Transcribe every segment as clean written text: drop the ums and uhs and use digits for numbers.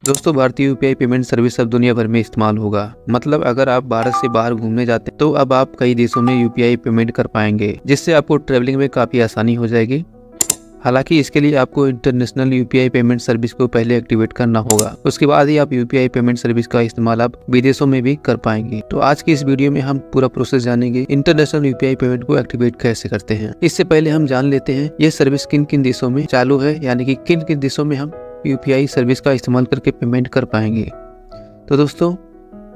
दोस्तों, भारतीय UPI payment service अब दुनिया भर में इस्तेमाल होगा। मतलब अगर आप भारत से बाहर घूमने जाते हैं तो अब आप कई देशों में यूपीआई पेमेंट कर पाएंगे, जिससे आपको ट्रैवलिंग में काफ़ी आसानी हो जाएगी। हालांकि इसके लिए आपको इंटरनेशनल यूपीआई पेमेंट सर्विस को पहले एक्टिवेट करना होगा। उसके बाद ही आप यूपीआई पेमेंट सर्विस का इस्तेमाल आप विदेशों में भी कर पाएंगे। तो आज की इस वीडियो में हम पूरा प्रोसेस जानेंगे, इंटरनेशनल यूपीआई पेमेंट को एक्टिवेट कैसे करते हैं। इससे पहले हम जान लेते हैं ये सर्विस किन किन देशों में चालू है, यानी कि किन किन देशों में हम यूपीआई सर्विस का इस्तेमाल करके पेमेंट कर पाएंगे। तो दोस्तों,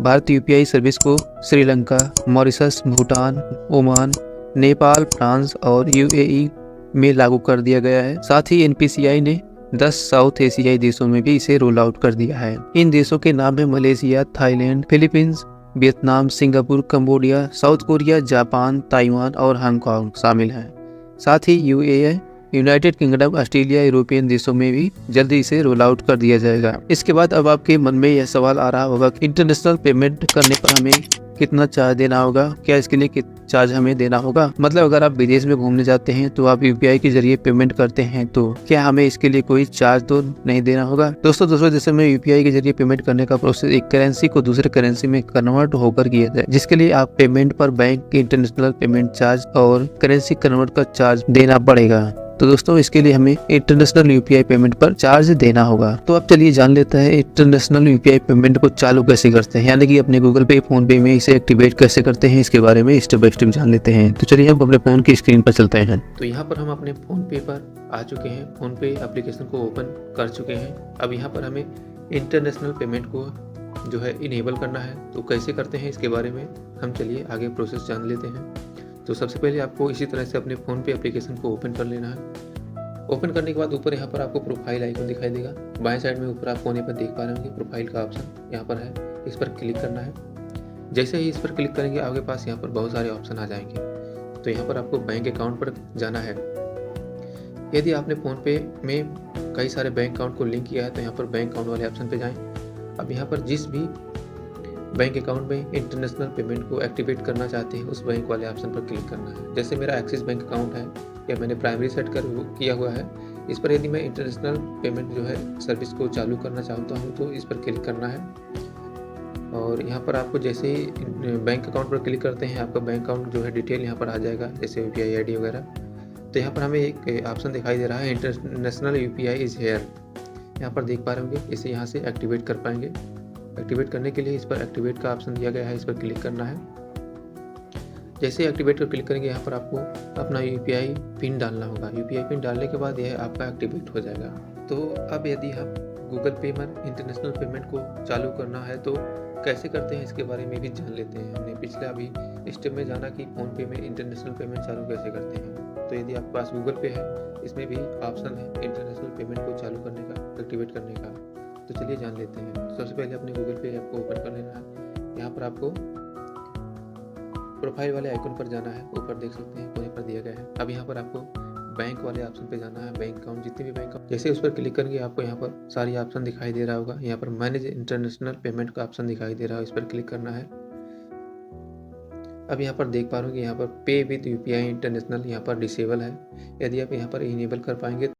भारत यूपीआई सर्विस को Sri Lanka, Mauritius, Bhutan, Oman, Nepal, France और यूएई में लागू कर दिया गया है। साथ ही एनपीसीआई ने 10 साउथ एशियाई देशों में भी इसे रोल आउट कर दिया है। इन देशों के नाम है Malaysia, Thailand, Philippines, Vietnam, Singapore, Cambodia, South Korea, Japan, Taiwan और हांगकांग शामिल हैं। साथ ही UAE, United Kingdom, Australia, European देशों में भी जल्दी इसे रोल आउट कर दिया जाएगा। इसके बाद अब आपके मन में यह सवाल आ रहा होगा कि इंटरनेशनल पेमेंट करने पर हमें कितना चार्ज देना होगा, क्या इसके लिए चार्ज हमें देना होगा। मतलब अगर आप विदेश में घूमने जाते हैं तो आप यूपीआई के जरिए पेमेंट करते हैं तो क्या हमें इसके लिए कोई चार्ज तो नहीं देना होगा। दोस्तों, दूसरे देशों में यूपीआई के जरिए पेमेंट करने का प्रोसेस एक करेंसी को दूसरे करेंसी में कन्वर्ट होकर किया जाए, जिसके लिए आप पेमेंट पर बैंक के इंटरनेशनल पेमेंट चार्ज और करेंसी कन्वर्ट का चार्ज देना पड़ेगा। तो दोस्तों, इसके लिए हमें इंटरनेशनल यूपीआई पेमेंट पर चार्ज देना होगा। तो अब चलिए जान लेते हैं इंटरनेशनल यूपीआई पेमेंट को चालू कैसे करते हैं, यानी कि अपने गूगल पे, फोन पे में इसे एक्टिवेट कैसे करते हैं। इसके बारे में स्टेप बाय स्टेप जान लेते हैं। तो चलिए हम अपने फोन की स्क्रीन पर चलते हैं। तो यहाँ पर हम अपने फोन पे पर आ चुके हैं, फोन पे एप्लीकेशन को ओपन कर चुके हैं। अब यहाँ पर हमें इंटरनेशनल पेमेंट को जो है इनेबल करना है। तो कैसे करते हैं इसके बारे में हम चलिए आगे प्रोसेस जान लेते हैं। तो सबसे पहले आपको इसी तरह से अपने फ़ोन पे एप्लीकेशन को ओपन कर लेना है। ओपन करने के बाद ऊपर यहाँ पर आपको प्रोफाइल आइकन दिखाई देगा। बाएं साइड में ऊपर आप कोने पर देख पा रहे होंगे प्रोफाइल का ऑप्शन यहाँ पर है, इस पर क्लिक करना है। जैसे ही इस पर क्लिक करेंगे आपके पास यहाँ पर बहुत सारे ऑप्शन आ जाएंगे। तो यहाँ पर आपको बैंक अकाउंट पर जाना है। यदि आपने फ़ोन पे में कई सारे बैंक अकाउंट को लिंक किया है तो यहाँ पर बैंक अकाउंट वाले ऑप्शन पर जाएँ। अब यहाँ पर जिस भी बैंक अकाउंट में इंटरनेशनल पेमेंट को एक्टिवेट करना चाहते हैं उस बैंक वाले ऑप्शन पर क्लिक करना है। जैसे मेरा एक्सिस बैंक अकाउंट है या मैंने प्राइमरी सेट किया हुआ है, इस पर यदि मैं इंटरनेशनल पेमेंट जो है सर्विस को चालू करना चाहता हूँ तो इस पर क्लिक करना है। और यहाँ पर आपको जैसे ही बैंक अकाउंट पर क्लिक करते हैं आपका बैंक अकाउंट जो है डिटेल यहाँ पर आ जाएगा, जैसे यूपीआई आईडी वगैरह। तो यहाँ पर हमें एक ऑप्शन दिखाई दे रहा है, इंटरनेशनल यूपीआई इज़ हेयर। यहाँ पर देख पा रहे होंगे, इसे यहाँ से एक्टिवेट कर पाएंगे। एक्टिवेट करने के लिए इस पर एक्टिवेट का ऑप्शन दिया गया है, इस पर क्लिक करना है। जैसे ही एक्टिवेट पर क्लिक करेंगे यहाँ पर आपको अपना यूपीआई पिन डालना होगा। यूपीआई पिन डालने के बाद यह आपका एक्टिवेट हो जाएगा। तो अब यदि हम गूगल पे में इंटरनेशनल पेमेंट को चालू करना है तो कैसे करते हैं इसके बारे में भी जान लेते हैं। हमने पिछले अभी स्टेप में जाना कि फ़ोन पे में इंटरनेशनल पेमेंट चालू कैसे करते हैं। तो यदि आपके पास गूगल पे है, इसमें भी ऑप्शन है इंटरनेशनल पेमेंट को चालू करने का, एक्टिवेट करने का। तो चलिए जान लेते हैं। सबसे पहले अपने गूगल पे ऐप को ओपन कर लेना है। यहाँ पर आपको प्रोफाइल वाले आइकन पर जाना है, ऊपर देख सकते हैं कोने पर दिया गया है। अब यहाँ पर आपको बैंक वाले ऑप्शन पे जाना है, बैंक अकाउंट, जितने भी बैंक अकाउंट, जैसे उस पर क्लिक करेंगे आपको यहाँ पर सारी ऑप्शन दिखाई दे रहा होगा। यहाँ पर मैनेज इंटरनेशनल पेमेंट का ऑप्शन दिखाई दे रहा है, इस पर क्लिक करना है। अब यहाँ पर देख पा रहे हो कि यहाँ पर पे विद यूपीआई इंटरनेशनल यहाँ पर डिसेबल है। यदि आप यहाँ पर इनेबल कर पाएंगे